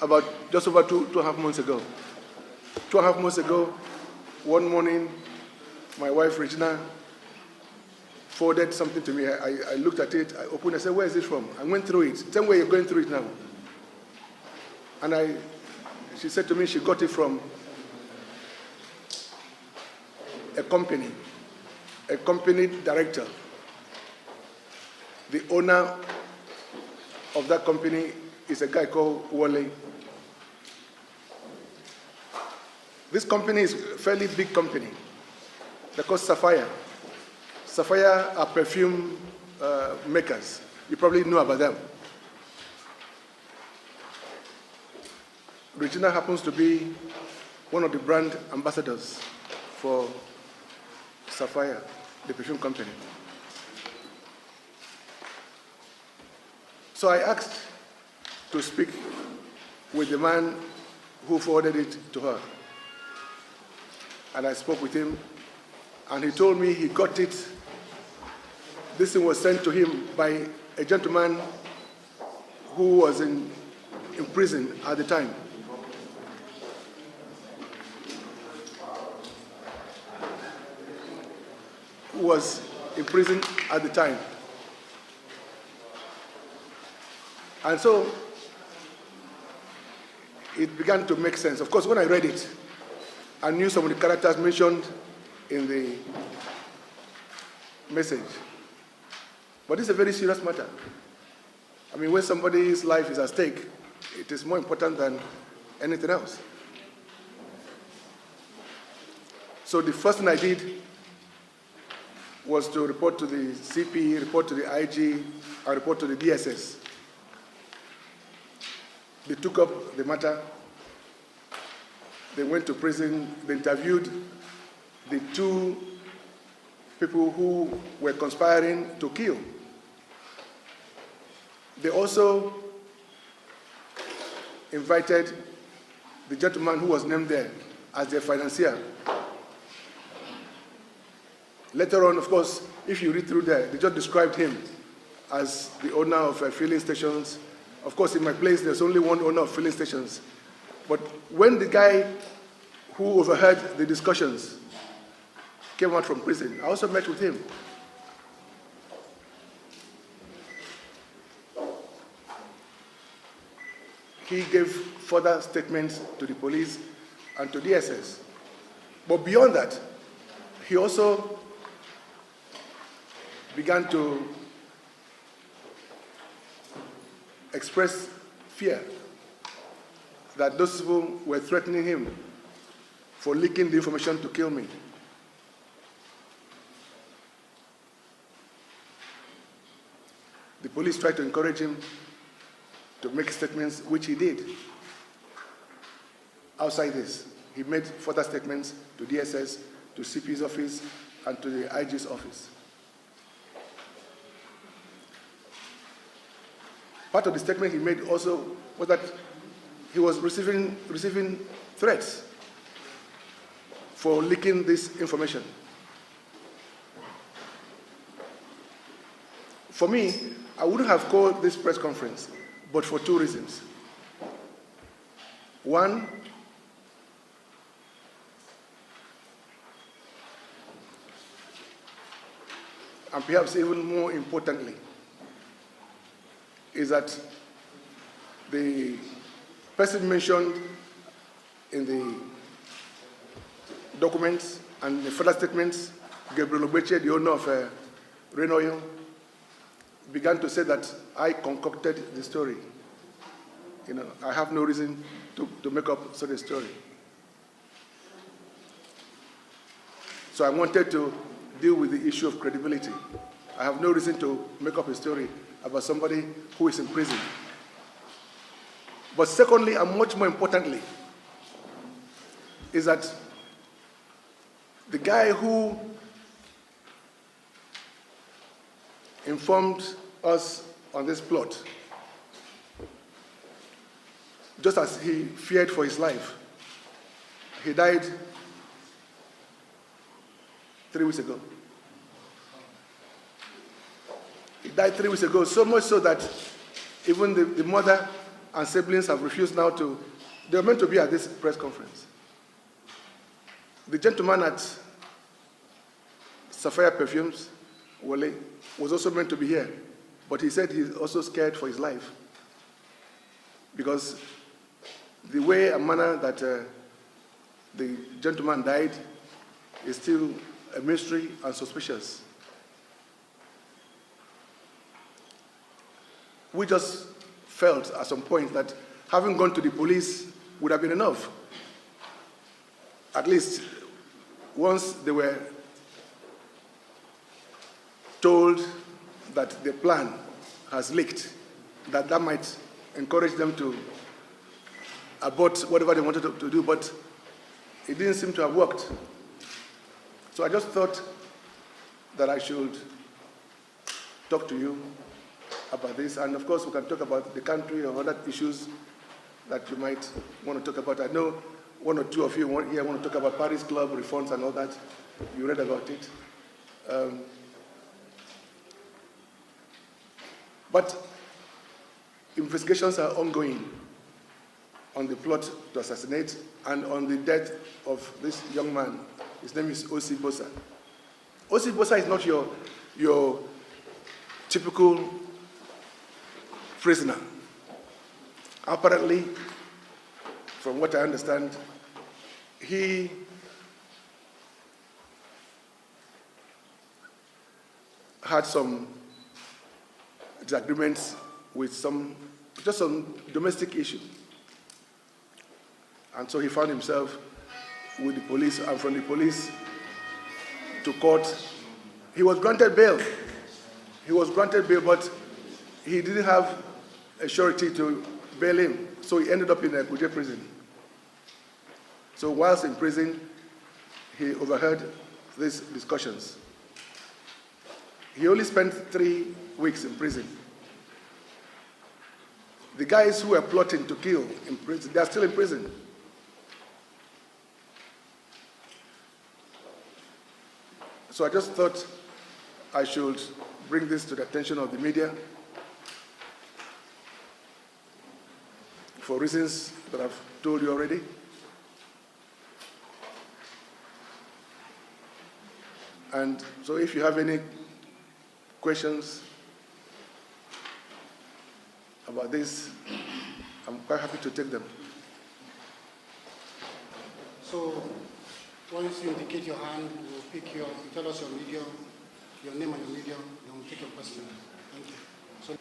about just over 2.5 months ago. 2.5 months ago, one morning, my wife, Regina, forwarded something to me. I looked at it, I opened it, I said, where is it from? I went through it. Same way you're going through it now. And she said to me she got it from a company director. The owner of that company is a guy called Wale. This company is a fairly big company. They're called Sapphire. Sapphire are perfume makers. You probably know about them. Regina happens to be one of the brand ambassadors for Sapphire, the perfume company. So I asked to speak with the man who forwarded it to her. And I spoke with him, and he told me he got it. This thing was sent to him by a gentleman who was in prison at the time. Who was in prison at the time. And so it began to make sense. Of course, when I read it, I knew some of the characters mentioned in the message. But it's a very serious matter. I mean, when somebody's life is at stake, it is more important than anything else. So the first thing I did was to report to the CP, report to the IG, and report to the DSS. They took up the matter. They went to prison. They interviewed the two people who were conspiring to kill. They also invited the gentleman who was named there as their financier. Later on, of course, if you read through there, they just described him as the owner of filling stations. Of course, in my place, there's only one owner of filling stations. But when the guy who overheard the discussions came out from prison, I also met with him. He gave further statements to the police and to DSS. But beyond that, he also began to express fear that those people were threatening him for leaking the information to kill me. The police tried to encourage him to make statements, which he did. Outside this, he made further statements to DSS, to CP's office, and to the IG's office. Part of the statement he made also was that he was receiving threats for leaking this information. For me, I wouldn't have called this press conference, but for two reasons. One, and perhaps even more importantly, is that the person mentioned in the documents and the further statements, Gabriel Obeche, the owner of Rain Oil, began to say that I concocted the story. You know, I have no reason to make up such a story. So I wanted to deal with the issue of credibility. I have no reason to make up a story about somebody who is in prison. But secondly, and much more importantly, is that the guy who informed us on this plot, just as he feared for his life, he died 3 weeks ago. He died 3 weeks ago, so much so that even the mother and siblings have refused now to, they were meant to be at this press conference. The gentleman at Sapphire Perfumes, Wale, was also meant to be here, but he said he's also scared for his life because the way and manner that the gentleman died is still a mystery and suspicious. We just felt at some point that having gone to the police would have been enough. At least once they were told that the plan has leaked, that might encourage them to abort whatever they wanted to do, but it didn't seem to have worked. So I just thought that I should talk to you about this, and of course we can talk about the country or other issues that you might want to talk about. I know one or two of you here want to talk about Paris Club reforms and all that. You read about it. But investigations are ongoing on the plot to assassinate and on the death of this young man. His name is O.C. Bosa. O.C. Bosa is not your typical prisoner. Apparently, from what I understand, he had some disagreements with just some domestic issue. And so he found himself with the police, and from the police to court. He was granted bail. He was granted bail, but he didn't have a surety to bail him. So he ended up in a Kuje prison. So whilst in prison, he overheard these discussions. He only spent 3 weeks in prison. The guys who were plotting to kill in prison, they are still in prison. So I just thought I should bring this to the attention of the media for reasons that I've told you already. And so if you have any questions about this, I'm quite happy to take them. So once you indicate your hand, we'll pick you tell us your medium, your name and your medium, then we'll take your question. Thank you. So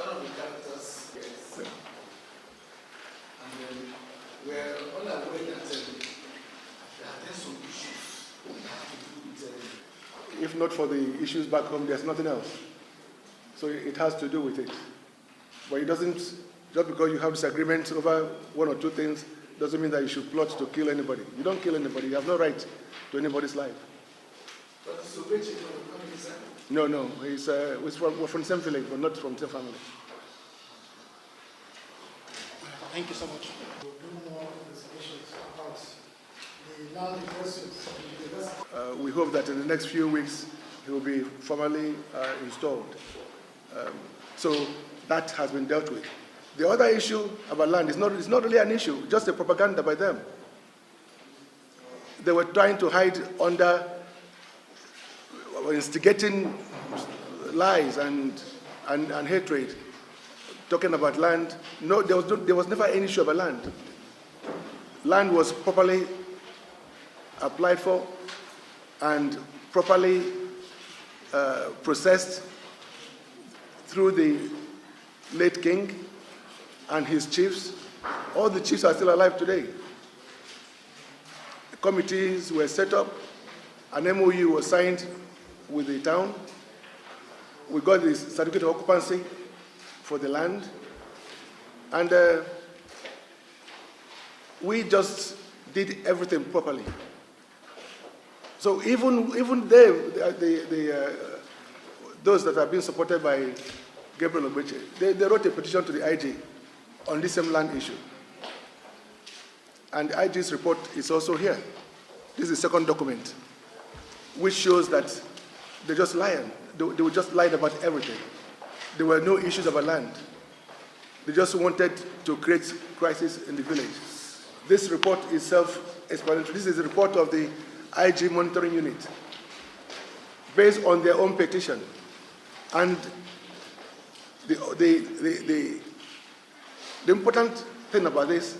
one of the characters, yes. And then we're on our way that there are some issues we have to do with If not for the issues back home, there's nothing else. So it has to do with it. But it doesn't, just because you have disagreements over one or two things, doesn't mean that you should plot to kill anybody. You don't kill anybody. You have no right to anybody's life. But it's from the family side? No, we're from the same village, but not from the same family. thank you so much. We'll do more investigations about the land investments. We hope that in the next few weeks he will be formally installed. So that has been dealt with. The other issue about land is not really an issue, just a propaganda by them. They were trying to hide under instigating lies and hatred, talking about land. No, there was never any issue about land. Land was properly applied for and properly processed through the late king and his chiefs. All the chiefs are still alive today. Committees were set up, an MOU was signed with the town. We got the certificate of occupancy for the land, and we just did everything properly. So even those that have been supported by Gabriel Ogbeche, they wrote a petition to the IG on this same land issue. And the IG's report is also here. This is the second document, which shows that they just lied. They were just lied about everything. there were no issues about land. They just wanted to create crisis in the village. This report is self-explanatory. This is a report of the IG monitoring unit based on their own petition. And the important thing about this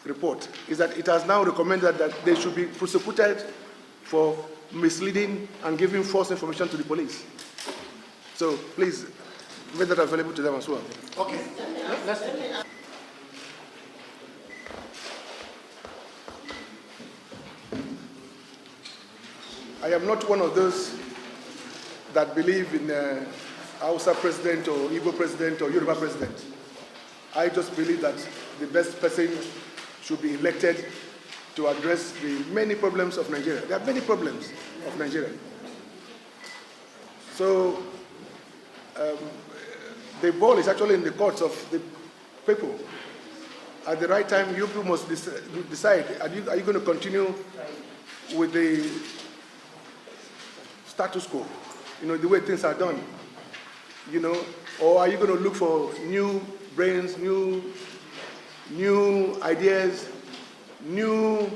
report is that it has now recommended that they should be prosecuted for misleading and giving false information to the police. So please, make that available to them as well. Okay, let's take it. I am not one of those that believe in Hausa president or Igbo president or Yoruba president. I just believe that the best person should be elected to address the many problems of Nigeria. There are many problems of Nigeria. So the ball is actually in the courts of the people. At the right time, you people must decide, are you going to continue with the status quo, the way things are done, or are you going to look for new brains, new ideas, new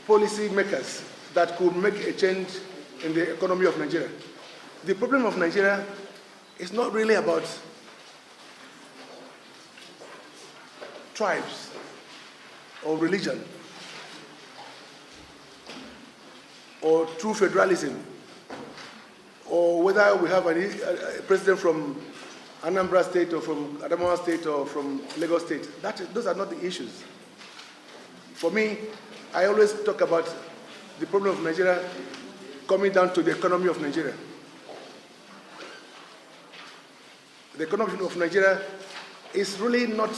policy makers that could make a change in the economy of Nigeria? The problem of Nigeria is not really about tribes or religion or true federalism, or whether we have a president from Anambra State or from Adamawa State or from Lagos State. Those are not the issues. For me, I always talk about the problem of Nigeria coming down to the economy of Nigeria. The economy of Nigeria is really not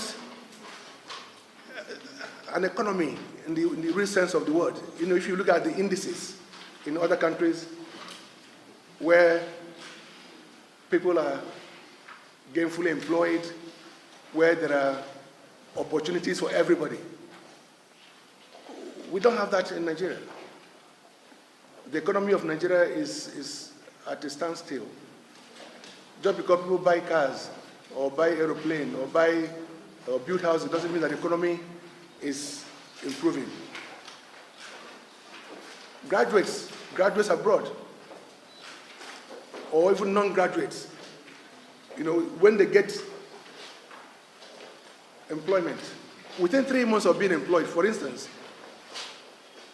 an economy in the real sense of the word. If you look at the indices in other countries where people are gainfully employed, where there are opportunities for everybody, we don't have that in Nigeria. The economy of Nigeria is at a standstill. Just because people buy cars or buy aeroplane or build houses doesn't mean that the economy is improving. Graduates abroad, or even non-graduates, when they get employment, within 3 months of being employed, for instance,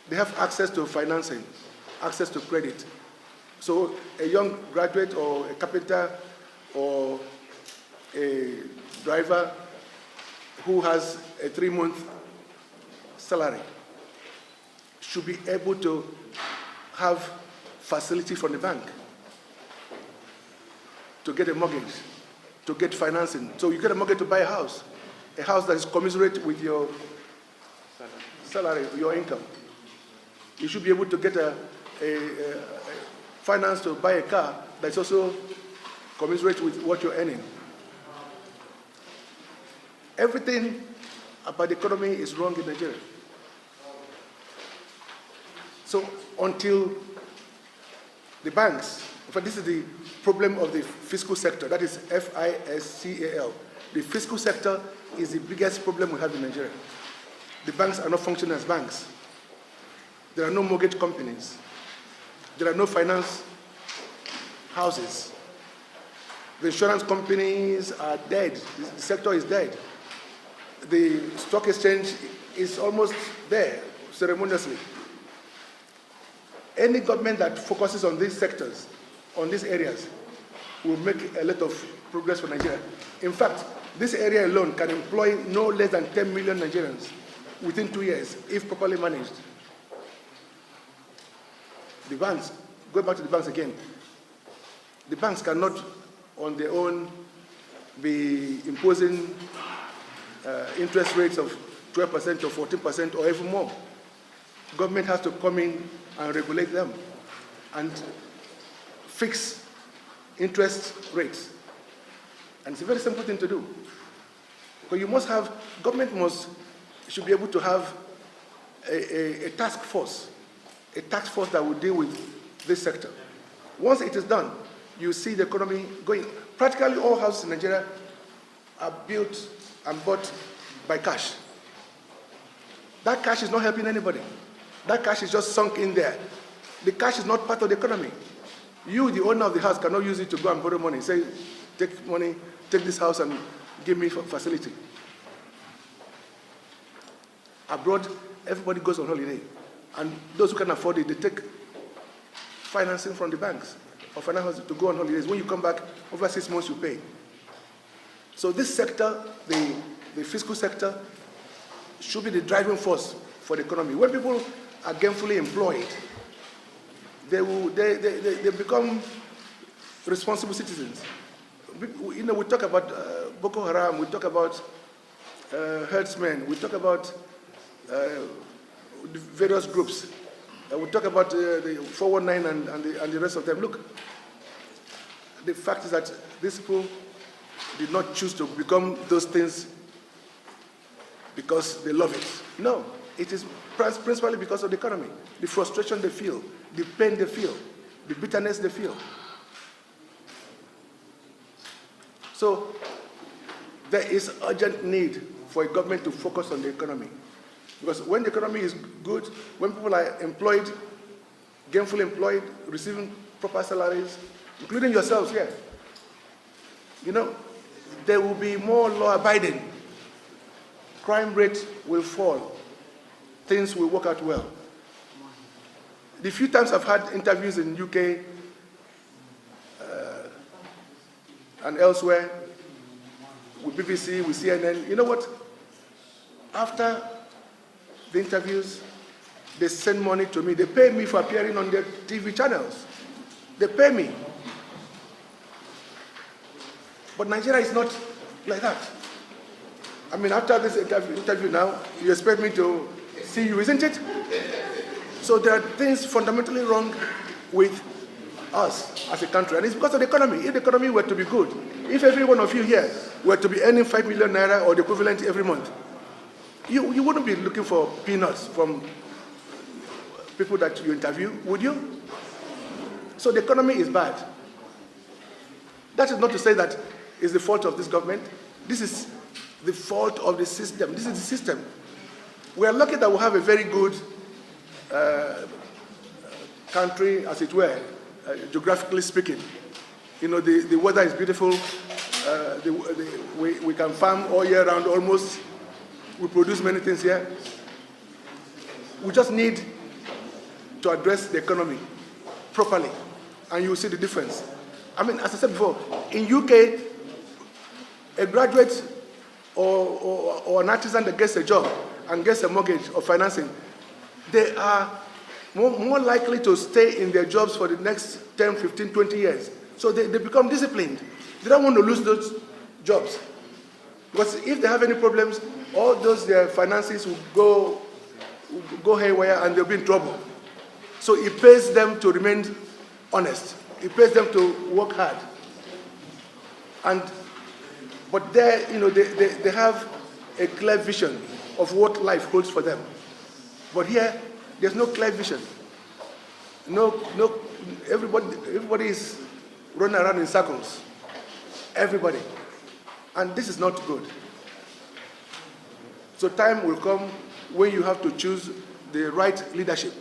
they have access to financing, access to credit. So a young graduate or a carpenter or a driver who has a 3-month salary should be able to have facility from the bank to get a mortgage, to get financing. So you get a mortgage to buy a house that is commensurate with your salary, your income. You should be able to get a finance to buy a car that's also commensurate with what you're earning. Everything about the economy is wrong in Nigeria. So until the banks, in fact, this is the problem of the fiscal sector, that is FISCAL. The fiscal sector is the biggest problem we have in Nigeria. The banks are not functioning as banks. There are no mortgage companies. There are no finance houses. The insurance companies are dead. The sector is dead. The stock exchange is almost there, ceremoniously. Any government that focuses on these sectors, on these areas, will make a lot of progress for Nigeria. In fact, this area alone can employ no less than 10 million Nigerians within 2 years, if properly managed. The banks, go back to the banks again. The banks cannot, on their own, be imposing interest rates of 12% or 14% or even more. Government has to come in and regulate them and fix interest rates. And it's a very simple thing to do. Because you must have, government should be able to have a task force that will deal with this sector. Once it is done, you see the economy going. Practically all houses in Nigeria are built and bought by cash. That cash is not helping anybody. That cash is just sunk in there. The cash is not part of the economy. You, the owner of the house, cannot use it to go and borrow money. Say, take money, take this house and give me facility. Abroad, everybody goes on holiday. And those who can afford it, they take financing from the banks or financial to go on holidays. When you come back, over 6 months you pay. So this sector, the fiscal sector, should be the driving force for the economy. When people are gainfully employed, they become responsible citizens. You know, we talk about Boko Haram, we talk about herdsmen, we talk about various groups. We talk about the 419 and the rest of them. Look, the fact is that these people did not choose to become those things because they love it. No, it is principally because of the economy, the frustration they feel, the pain they feel, the bitterness they feel. So there is urgent need for a government to focus on the economy. Because when the economy is good, when people are employed, gainfully employed, receiving proper salaries, including yourselves here, you know, there will be more law-abiding. Crime rate will fall. Things will work out well. The few times I've had interviews in UK and elsewhere, with BBC, with CNN, you know what? After the interviews, they send money to me. They pay me for appearing on their TV channels. They pay me. But Nigeria is not like that. I mean, after this interview now, you expect me to see you, isn't it? So there are things fundamentally wrong with us as a country, and it's because of the economy. If the economy were to be good, if every one of you here were to be earning 5 million naira or the equivalent every month, you wouldn't be looking for peanuts from people that you interview, would you? So the economy is bad. That is not to say that it's the fault of this government. This is the fault of the system. This is the system. We are lucky that we have a very good country, as it were, geographically speaking. You know, the weather is beautiful. We can farm all year round almost. We produce many things here. We just need to address the economy properly, and you will see the difference. I mean, as I said before, in UK, a graduate or an artisan that gets a job and gets a mortgage or financing, they are more likely to stay in their jobs for the next 10, 15, 20 years. So they become disciplined. They don't want to lose those jobs. Because if they have any problems, all those their finances will go haywire and they'll be in trouble. So it pays them to remain honest. It pays them to work hard. But they have a clear vision of what life holds for them. But here, there's no clear vision. Everybody is running around in circles. Everybody. And this is not good. So time will come when you have to choose the right leadership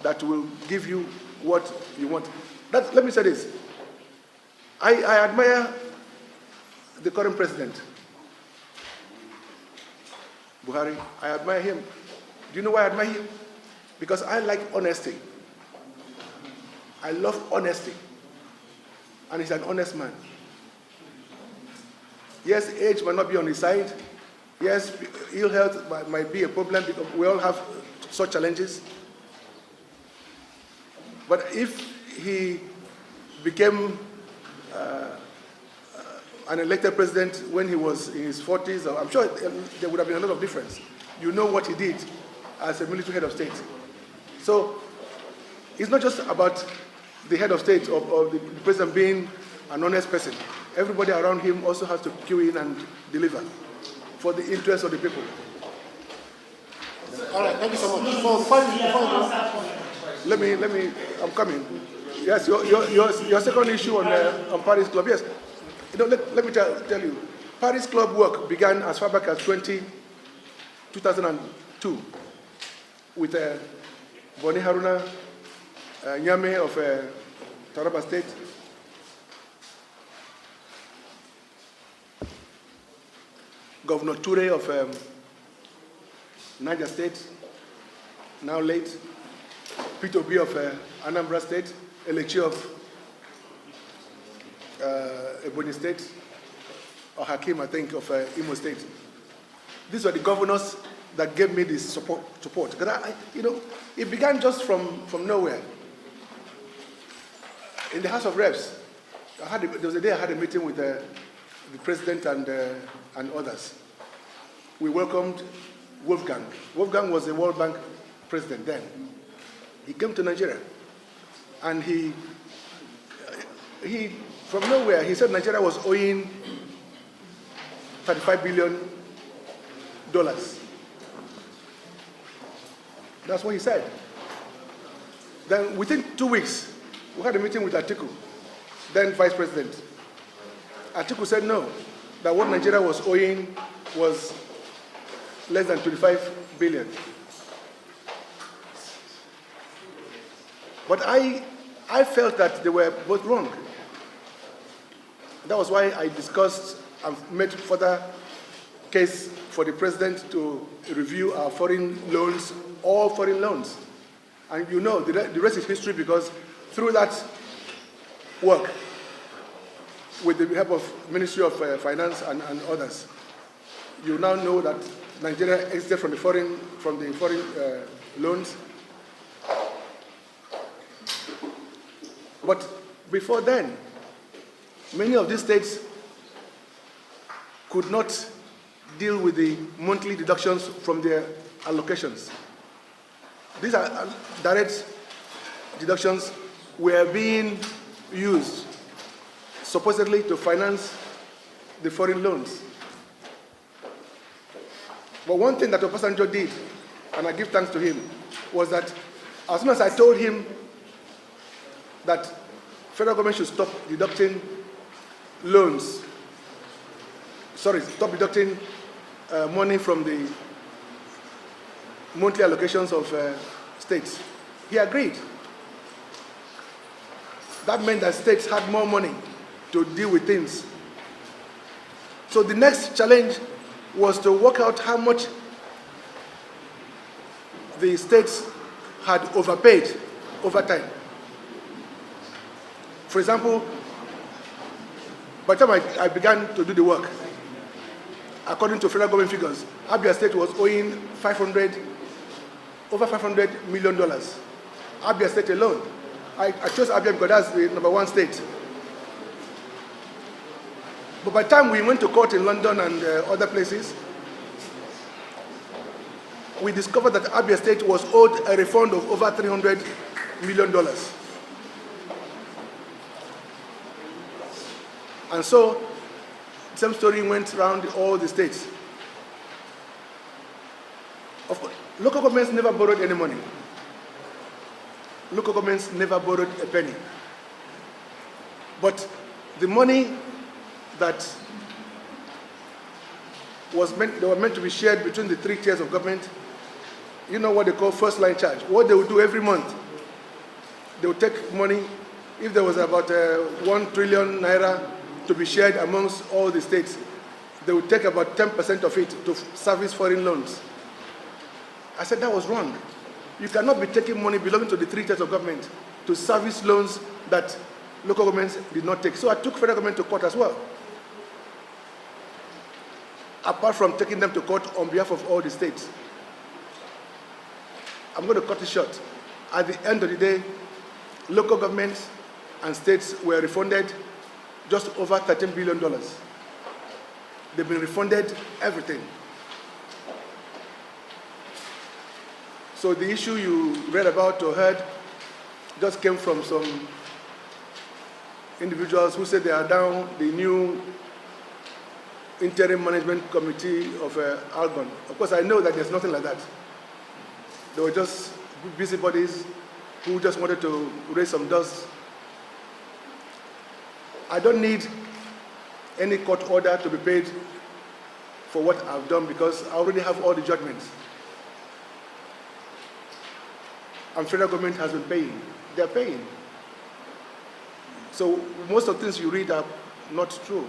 that will give you what you want. Let me say this. I admire the current president, Buhari. I admire him. Do you know why I admire him? Because I like honesty. I love honesty. And he's an honest man. Yes, age might not be on his side. Yes, ill health might be a problem because we all have such challenges. But if he became an elected president when he was in his 40s, I'm sure there would have been a lot of difference. You know what he did as a military head of state. So it's not just about the head of state or the president being an honest person. Everybody around him also has to queue in and deliver for the interest of the people. All right, thank you so much. So before you go, Let me, I'm coming. Yes, your second issue on Paris Club. Yes, let me tell you, Paris Club work began as far back as 2002 with Boni Haruna Nyame of Taraba State, Governor Ture of Niger State, now late, Peter Obi of Anambra State, Elechi of Ebonyi State, or Hakim, I think, of Imo State. These were the governors that gave me this support. Because it began just from nowhere. In the House of Reps, there was a day I had a meeting with the president and others. We welcomed Wolfgang. Wolfgang was the World Bank president then. He came to Nigeria, and he from nowhere, he said Nigeria was owing $35 billion. That's what he said. Then within 2 weeks, we had a meeting with Atiku, then vice president. Atiku said no, that what Nigeria was owing was less than 25 billion. But I felt that they were both wrong. That was why I discussed and made further case for the president to review our foreign loans, all foreign loans. And you know, the rest is history, because through that work, with the help of Ministry of Finance and others, you now know that Nigeria exited from the foreign loans. But before then, many of these states could not deal with the monthly deductions from their allocations. These are direct deductions were being used supposedly to finance the foreign loans. But one thing that Obasanjo did, and I give thanks to him, was that as soon as I told him that federal government should stop deducting loans, stop deducting money from the monthly allocations of states, he agreed. That meant that states had more money to deal with things. So the next challenge was to work out how much the states had overpaid over time. For example, by the time I began to do the work, according to federal government figures, Abia State was owing over $500 million. Abia State alone. I chose Abia because that's the #1 state. But by the time we went to court in London and other places, we discovered that Abia State was owed a refund of over $300 million. And so, the same story went around all the states. Of course, local governments never borrowed any money. Local governments never borrowed a penny. But the money that they were meant to be shared between the 3 tiers of government, you know what they call first line charge. What they would do every month, they would take money, if there was about 1 trillion naira to be shared amongst all the states, they would take about 10% of it to service foreign loans. I said that was wrong. You cannot be taking money belonging to the 3 tiers of government to service loans that local governments did not take. So I took federal government to court as well. Apart from taking them to court on behalf of all the states. I'm going to cut it short. At the end of the day, local governments and states were refunded just over $13 billion. They've been refunded everything. So the issue you read about or heard just came from some individuals who said they are down the new interim management committee of Algon. Of course, I know that there's nothing like that. They were just busybodies who just wanted to raise some dust I don't need any court order to be paid for what I've done because I already have all the judgments. And federal government has been paying. They're paying. So most of the things you read are not true.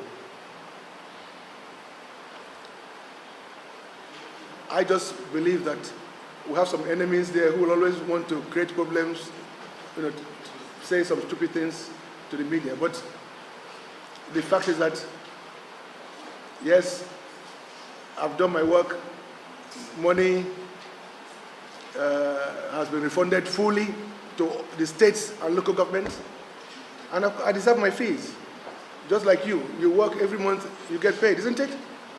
I just believe that we have some enemies there who will always want to create problems, say some stupid things to the media. But the fact is that, yes, I've done my work. Money has been refunded fully to the states and local governments. And I deserve my fees. Just like you. You work every month, you get paid, isn't it?